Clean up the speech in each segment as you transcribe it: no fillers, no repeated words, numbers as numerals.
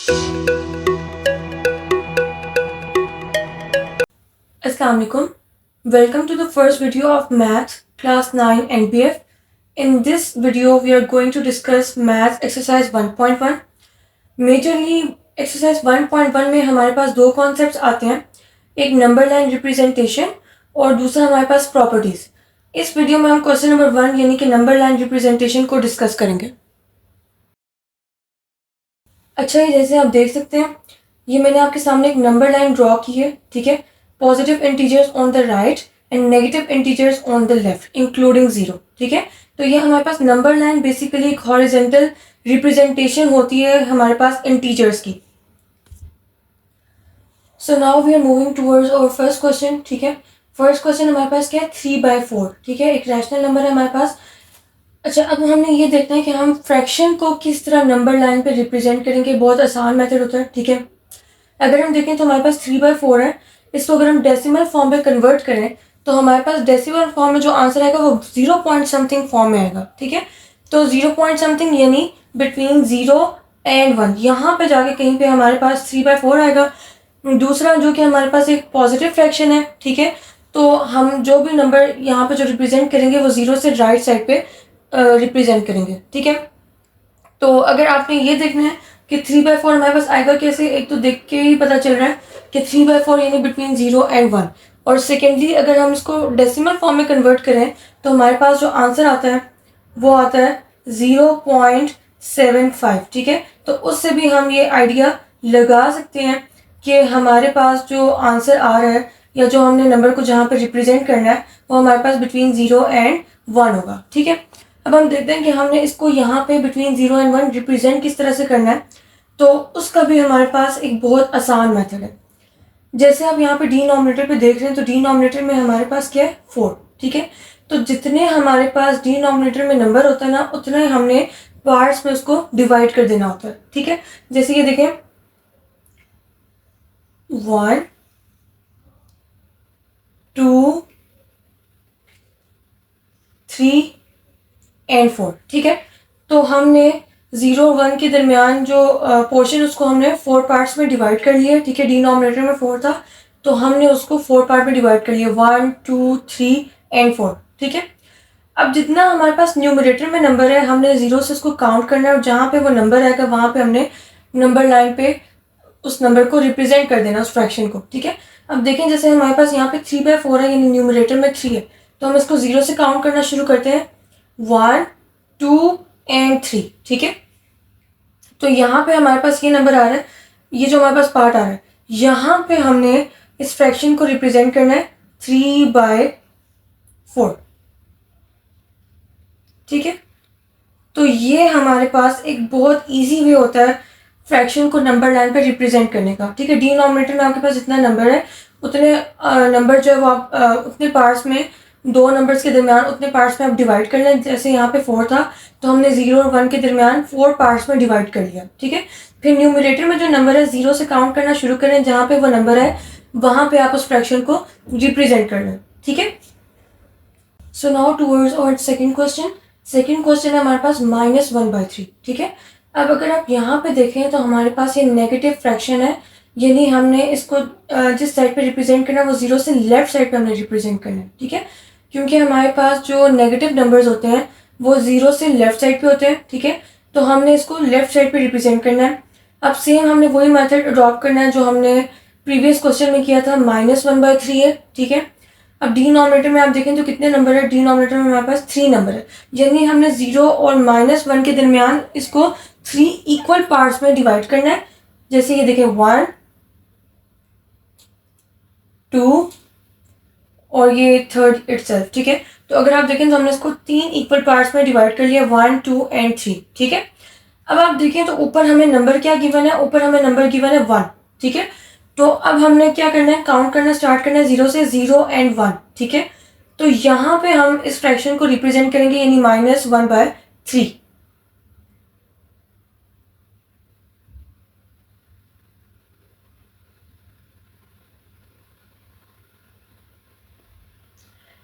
Assalamu alaikum. Welcome to the first video of Math Class 9 NBF. In this video, we are going to discuss Math Exercise 1.1. Majorly Exercise 1.1 में हमारे पास दो concepts आते हैं, एक number line representation और दूसरा हमारे पास प्रॉपर्टीज. इस वीडियो में हम क्वेश्चन नंबर 1 यानी कि नंबर लाइन रिप्रेजेंटेशन को डिस्कस करेंगे. अच्छा, ये जैसे आप देख सकते हैं, ये मैंने आपके सामने एक नंबर लाइन ड्रॉ की है. ठीक है, positive integers on the right and negative integers on the left including zero. ठीक है, तो ये हमारे पास नंबर लाइन बेसिकली एक हॉरिजॉन्टल रिप्रेजेंटेशन होती है हमारे पास इंटीजर्स की. So now we are moving towards our first question. ठीक है, फर्स्ट क्वेश्चन हमारे पास क्या है, 3/4. ठीक है, एक रैशनल नंबर है हमारे पास. अच्छा, अब हमने ये देखना है कि हम फ्रैक्शन को किस तरह नंबर लाइन पे रिप्रेजेंट करेंगे. बहुत आसान मेथड होता है. ठीक है, अगर हम देखें तो हमारे पास 3/4 है. इसको अगर हम डेसिमल फॉर्म में कन्वर्ट करें तो हमारे पास डेसिमल फॉर्म में जो आंसर आएगा वो 0 पॉइंट समथिंग फॉर्म में आएगा. ठीक है, तो 0 पॉइंट समथिंग यानी बिटवीन 0 एंड 1, यहाँ पे जाके कहीं पे हमारे पास 3/4 आएगा. दूसरा जो कि हमारे पास एक पॉजिटिव फ्रैक्शन है. ठीक है, तो हम जो भी नंबर यहाँ पे जो रिप्रेजेंट करेंगे वो 0 से राइट साइड पे रिप्रेजेंट करेंगे. ठीक है, तो अगर आपने ये देखना है कि 3/4 हमारे पास आएगा कैसे, एक तो देख के ही पता चल रहा है कि 3/4 यानी बिटवीन 0 एंड 1. और सेकेंडली अगर हम इसको डेसिमल फॉर्म में कन्वर्ट करें तो हमारे पास जो आंसर आता है वो आता है 0.75. ठीक है, तो उससे भी हम ये आइडिया लगा सकते हैं कि हमारे पास जो आंसर आ रहा है या जो हमने नंबर को जहाँ पे रिप्रेजेंट करना है वो हमारे पास बिटवीन 0 एंड 1 होगा. ठीक है, अब हम देखते हैं कि हमने इसको यहाँ पे बिटवीन 0 एंड 1 रिप्रेजेंट किस तरह से करना है. तो उसका भी हमारे पास एक बहुत आसान मेथड है. जैसे आप यहाँ पे डिनोमिनेटर पे देख रहे हैं तो डिनोमिनेटर में हमारे पास क्या है, 4. ठीक है, तो जितने हमारे पास डिनोमिनेटर में नंबर होता है ना, उतना ही हमने पार्ट्स में उसको डिवाइड कर देना होता है. ठीक है, जैसे ये देखें 1 2 3 एंड 4. ठीक है, तो हमने 0 1 के दरमियान जो पोर्शन उसको हमने 4 पार्ट्स में डिवाइड कर लिया. ठीक है, डिनोमिनेटर में 4 था तो हमने उसको 4 पार्ट में डिवाइड कर लिया, 1 2 3 एंड 4. ठीक है, अब जितना हमारे पास न्यूमरेटर में नंबर है हमने 0 से उसको काउंट करना है और जहाँ पे वो नंबर आएगा वहाँ पे हमने नंबर लाइन पे उस नंबर को रिप्रेजेंट कर देना, उस फ्रैक्शन को. ठीक है, अब देखें जैसे हमारे पास यहाँ पे 3/4 है यानी न्यूमरेटर में 3 है, तो हम इसको 0 से काउंट करना शुरू करते हैं, 1 2 एंड 3. ठीक है, तो यहाँ पे हमारे पास ये नंबर आ रहा है, ये जो हमारे पास पार्ट आ रहा है, यहाँ पे हमने इस फ्रैक्शन को रिप्रेजेंट करना है 3/4. ठीक है, तो ये हमारे पास एक बहुत इजी वे होता है फ्रैक्शन को नंबर लाइन पे रिप्रेजेंट करने का. ठीक है, डिनोमिनेटर में आपके पास जितना नंबर है उतने नंबर जो है वो आप उतने पार्ट्स में, दो नंबर्स के दरमियान उतने पार्ट्स में आप डिवाइड कर लें. जैसे यहाँ पे 4 था तो हमने 0 और 1 के दरमियान 4 पार्ट्स में डिवाइड कर लिया. ठीक है, फिर न्यूमरेटर में जो नंबर है 0 से काउंट करना शुरू करें, जहाँ पे वो नंबर है वहाँ पे आप उस फ्रैक्शन को रिप्रेजेंट कर लें. ठीक है, so now towards our second question. Second question है हमारे पास -1/3. ठीक है, अब अगर आप यहाँ पे देखें तो हमारे पास ये नेगेटिव फ्रैक्शन है, यानी हमने इसको जिस साइड पे रिप्रेजेंट करना है वो 0 से लेफ्ट साइड पे हमने रिप्रेजेंट करना है. ठीक है, क्योंकि हमारे पास जो नेगेटिव नंबर्स होते हैं वो 0 से लेफ्ट साइड पे होते हैं. ठीक है, तो हमने इसको लेफ्ट साइड पे रिप्रेजेंट करना है. अब सेम हमने वही मेथड अडॉप्ट करना है जो हमने प्रीवियस क्वेश्चन में किया था, -1/3 है. ठीक है, अब डिनोमिनेटर में आप देखें तो कितने नंबर है, डिनोमिनेटर में हमारे पास 3 नंबर है, यानी हमने 0 और -1 के दरमियान इसको 3 इक्वल पार्ट्स में डिवाइड करना है. जैसे ये देखें 1 2 और ये थर्ड इटसेल्फ. ठीक है, तो अगर आप देखें तो हमने इसको 3 इक्वल पार्ट्स में डिवाइड कर लिया, 1 2 एंड 3. ठीक है, अब आप देखें तो ऊपर हमें नंबर क्या गिवन है, ऊपर हमें नंबर गिवन है 1. ठीक है, तो अब हमने क्या करना है, काउंट करना स्टार्ट करना है 0 से, 0 एंड 1. ठीक है, तो यहाँ पे हम इस फ्रैक्शन को रिप्रेजेंट करेंगे यानी -1/3.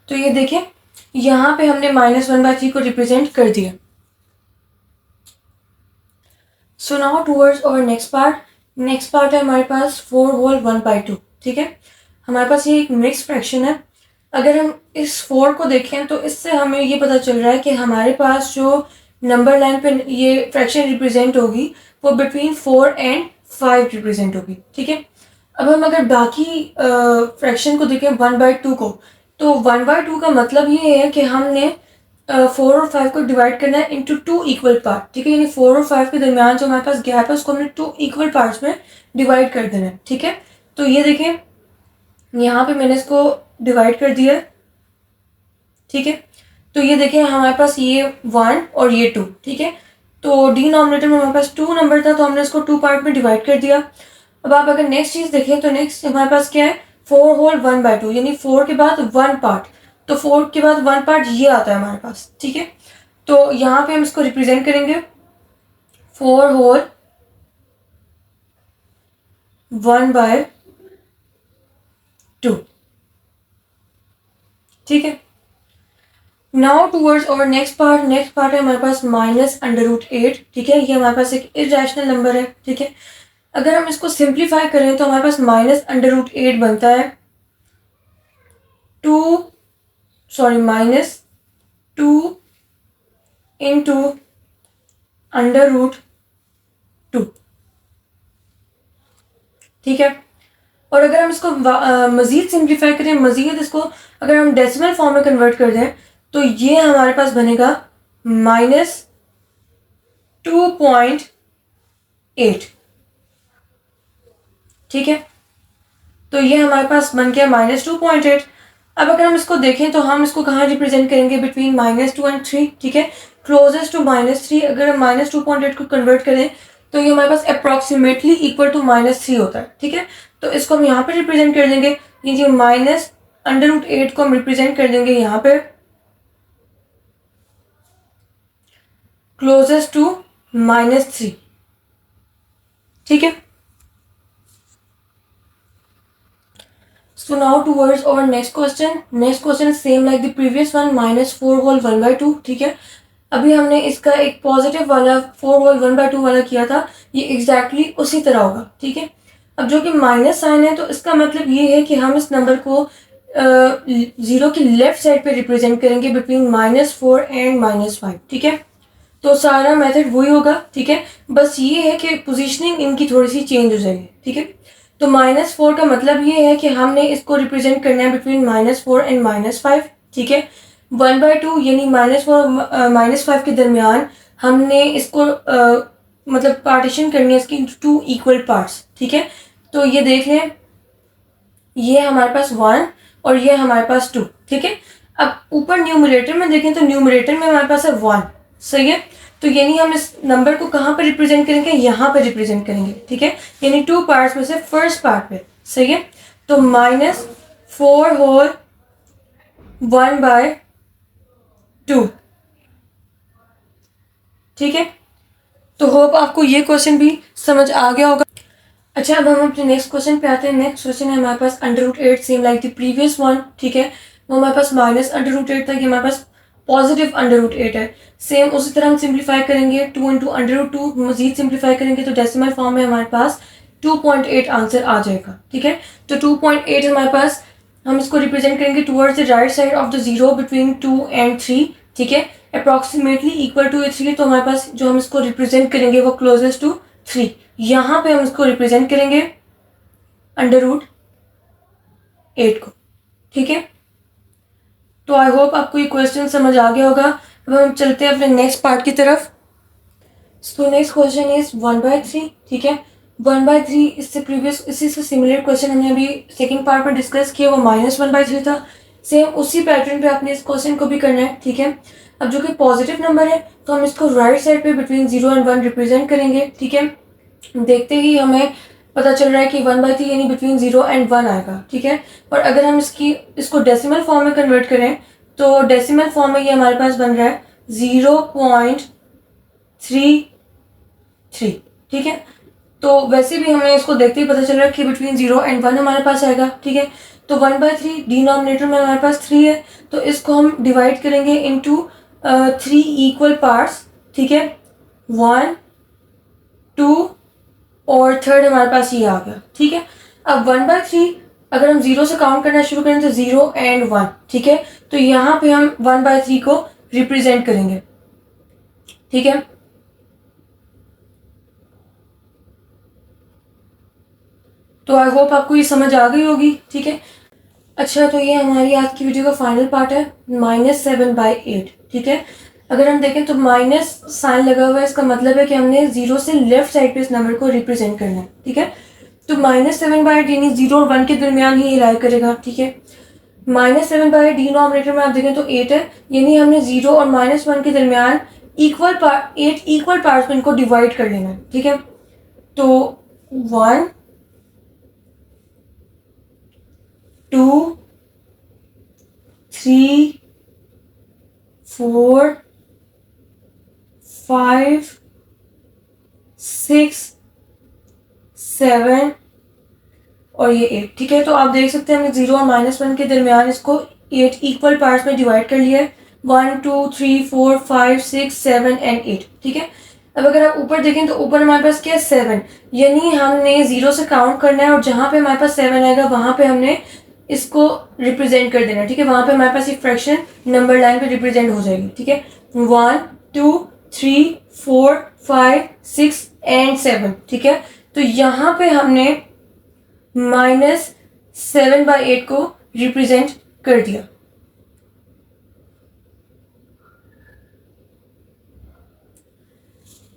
तो ये देखिए यहाँ पे हमने -1/3 को रिप्रेजेंट कर दिया. So now towards our next part. Next part है हमारे पास 4/1/2, ठीक है। हमारे पास ये एक मिक्स फ्रैक्शन है। अगर हम इस 4 को देखें तो इससे हमें ये पता चल रहा है कि हमारे पास जो नंबर लाइन पे ये फ्रैक्शन रिप्रेजेंट होगी वो बिटवीन 4 एंड 5 रिप्रेजेंट होगी, ठीक है। अब हम अगर बाकी फ्रैक्शन को देखें 1/2 को, तो 1/2 का मतलब ये है कि हमने 4 और 5 को डिवाइड करना है इंटू 2 इक्वल पार्ट, ठीक है। यानी 4 और 5 के दरमियान जो हमारे पास गैप है उसको हमने 2 इक्वल पार्ट्स में डिवाइड कर देना है, ठीक है। तो ये देखें यहाँ पे मैंने इसको डिवाइड कर दिया, ठीक है। तो ये देखें हमारे पास ये 1 और ये 2, ठीक है। तो डिनोमिनेटर में हमारे पास 2 नंबर था तो हमने इसको 2 पार्ट में डिवाइड कर दिया। अब आप अगर नेक्स्ट चीज़ देखें तो नेक्स्ट हमारे पास क्या है, 4/1/2, यानी 4 के बाद 1 पार्ट। तो 4 के बाद 1 पार्ट ये आता है हमारे पास, ठीक है। तो यहाँ पे हम इसको रिप्रेजेंट करेंगे 4/1/2, ठीक है। नाउ टूवर्ड्स और नेक्स्ट पार्ट है हमारे पास -√8, ठीक है। ये हमारे पास एक इरेशनल नंबर है, ठीक है। अगर हम इसको सिंप्लीफाई करें तो हमारे पास -√8 बनता है -2 इंटू √2, ठीक है। और अगर हम इसको मज़ीद सिंप्लीफाई करें, मज़ीद इसको अगर हम डेसिमल फॉर्म में कन्वर्ट कर दें तो ये हमारे पास बनेगा -2.8, ठीक है। तो ये हमारे पास बन गया -2.8। अब अगर हम इसको देखें तो हम इसको कहाँ रिप्रेजेंट करेंगे, बिटवीन -2 एंड 3, ठीक है। क्लोजेस्ट टू -3 अगर हम -2.8 को कन्वर्ट करें तो ये हमारे पास अप्रॉक्सीमेटली इक्वल टू -3 होता है, ठीक है। तो इसको हम यहाँ पे रिप्रेजेंट कर देंगे, ये -√8 को हम रिप्रेजेंट कर देंगे यहाँ पे क्लोजेस्ट टू -3, ठीक है। So now towards our next question. Next question is same like the previous one, -4/1/2, ठीक है। अभी हमने इसका एक पॉजिटिव वाला 4/1/2 वाला किया था, ये एग्जैक्टली उसी तरह होगा, ठीक है। अब जो कि माइनस साइन है तो इसका मतलब ये है कि हम इस नंबर को जीरो की लेफ्ट साइड पे रिप्रेजेंट करेंगे बिटवीन -4 एंड -5, ठीक है। तो सारा मेथड वही होगा, ठीक है। बस ये है कि पोजीशनिंग इनकी थोड़ी सी चेंज हो जाएगी, ठीक है। तो -4 का मतलब ये है कि हमने इसको रिप्रेजेंट करना है बिटवीन -4 एंड -5, ठीक है। 1/2 यानी -4 -5 के दरमियान हमने इसको मतलब पार्टीशन करनी है इसकी 2 इक्वल पार्ट्स, ठीक है। तो ये देख लें, ये हमारे पास 1 और ये हमारे पास 2, ठीक है। अब ऊपर न्यूमरेटर में देखें तो न्यूमरेटर में हमारे पास है 1, सही है। तो यानी हम इस नंबर को कहाँ पर रिप्रेजेंट करेंगे, यहाँ पर रिप्रेजेंट करेंगे, ठीक है। यानी 2 पार्ट्स में से फर्स्ट पार्ट पे, सही है। तो -4/1/2, ठीक है। तो होप आपको ये क्वेश्चन भी समझ आ गया होगा। अच्छा, अब हम अपने नेक्स्ट क्वेश्चन पे आते हैं। नेक्स्ट क्वेश्चन है हमारे पास √8, same like the previous one, ठीक है। वो हमारे पास -√8 था, कि हमारे पास पॉजिटिव √8 है। सेम उसी तरह हम सिंप्लीफाई करेंगे, 2 इंटू √2 मजीद सिंप्लीफाई करेंगे तो डेसिमल फॉर्म में हमारे पास 2.8 आंसर आ जाएगा, ठीक है। तो 2.8 हमारे पास, हम इसको रिप्रेजेंट करेंगे towards the right side of the zero between 2 and 3, ठीक है। अप्रॉक्सीमेटली इक्वल टू 3, तो हमारे पास जो हम इसको रिप्रेजेंट करेंगे वो क्लोजेस्ट टू 3, यहाँ पे हम इसको रिप्रेजेंट करेंगे √8 को, ठीक है। तो आई होप आपको ये क्वेश्चन समझ आ गया होगा। अब हम चलते हैं अपने नेक्स्ट पार्ट की तरफ। सो नेक्स्ट क्वेश्चन इज 1/3, ठीक है। 1/3 इससे प्रीवियस, इसी से सिमिलर क्वेश्चन हमने अभी सेकंड पार्ट में डिस्कस किया, वो -1/3 था। सेम उसी पैटर्न पे आपने इस क्वेश्चन को भी करना है, ठीक है। अब जो कि पॉजिटिव नंबर है तो हम इसको राइट साइड पे बिटवीन 0 एंड 1 रिप्रेजेंट करेंगे, ठीक है। देखते ही हमें पता चल रहा है कि 1/3 यानी बिटवीन 0 एंड 1 आएगा, ठीक है। और अगर हम इसको डेसिमल फॉर्म में कन्वर्ट करें तो डेसिमल फॉर्म में ये हमारे पास बन रहा है 0.33, ठीक है। तो वैसे भी हमें इसको देखते ही पता चल रहा है कि बिटवीन 0 एंड 1 हमारे पास आएगा, ठीक है। तो 1/3 डिनोमिनेटर में हमारे पास 3 है, तो इसको हम डिवाइड करेंगे इनटू 3 इक्वल पार्ट्स, ठीक है। 1, 2 और थर्ड हमारे पास ये आ गया, ठीक है। अब 1/3 अगर हम 0 से काउंट करना शुरू करें तो 0 एंड 1, ठीक है। तो यहाँ पे हम 1/3 को रिप्रेजेंट करेंगे, ठीक है। तो आई होप आपको ये समझ आ गई होगी, ठीक है। अच्छा, तो ये हमारी आज की वीडियो का फाइनल पार्ट है, -7/8, ठीक है। अगर हम देखें तो माइनस साइन लगा हुआ है, इसका मतलब है कि हमने 0 से लेफ्ट साइड पे इस नंबर को रिप्रेजेंट करना है, ठीक है। तो -7/8 यानी 0 और 1 के दरमियान ही लाई करेगा, ठीक है। -7/8 डिनोमिनेटर में आप देखें तो 8 है, यानी हमने 0 और -1 के दरमियान 8 इक्वल पार्ट्स में इनको डिवाइड कर लेना है, ठीक है। तो 1 2 3 4 5 6 7 और ये 8, ठीक है। तो आप देख सकते हैं हमने 0 और -1 के दरमियान इसको 8 इक्वल पार्ट्स में डिवाइड कर लिया है, 1 2 3 4 5 6 7 एंड 8, ठीक है। अब अगर आप ऊपर देखें तो ऊपर हमारे पास क्या है, 7, यानी हमने 0 से काउंट करना है और जहाँ पे हमारे पास 7 आएगा वहाँ पे हमने इसको रिप्रेजेंट कर देना, ठीक है। वहाँ पे हमारे पास एक फ्रैक्शन नंबर लाइन पे रिप्रेजेंट हो जाएगी, ठीक है। 1 2 3 4 5 6 एंड 7, ठीक है। तो यहाँ पे हमने -7/8 को रिप्रेजेंट कर दिया।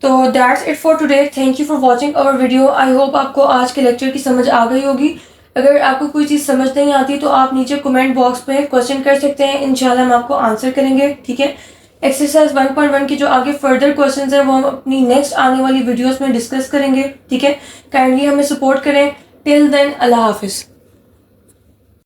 तो that's it for today, thank you for watching our video. I hope आपको आज के लेक्चर की समझ आ गई होगी। अगर आपको कोई चीज़ समझ नहीं आती तो आप नीचे कमेंट बॉक्स में क्वेश्चन कर सकते हैं, इंशाल्लाह हम आपको आंसर करेंगे, ठीक है। एक्सरसाइज 1.1 की जो आगे फर्दर क्वेश्चंस हैं वो हम अपनी नेक्स्ट आने वाली वीडियोस में डिस्कस करेंगे, ठीक है। काइंडली हमें सपोर्ट करें। टिल देन, अल्लाह हाफिज़।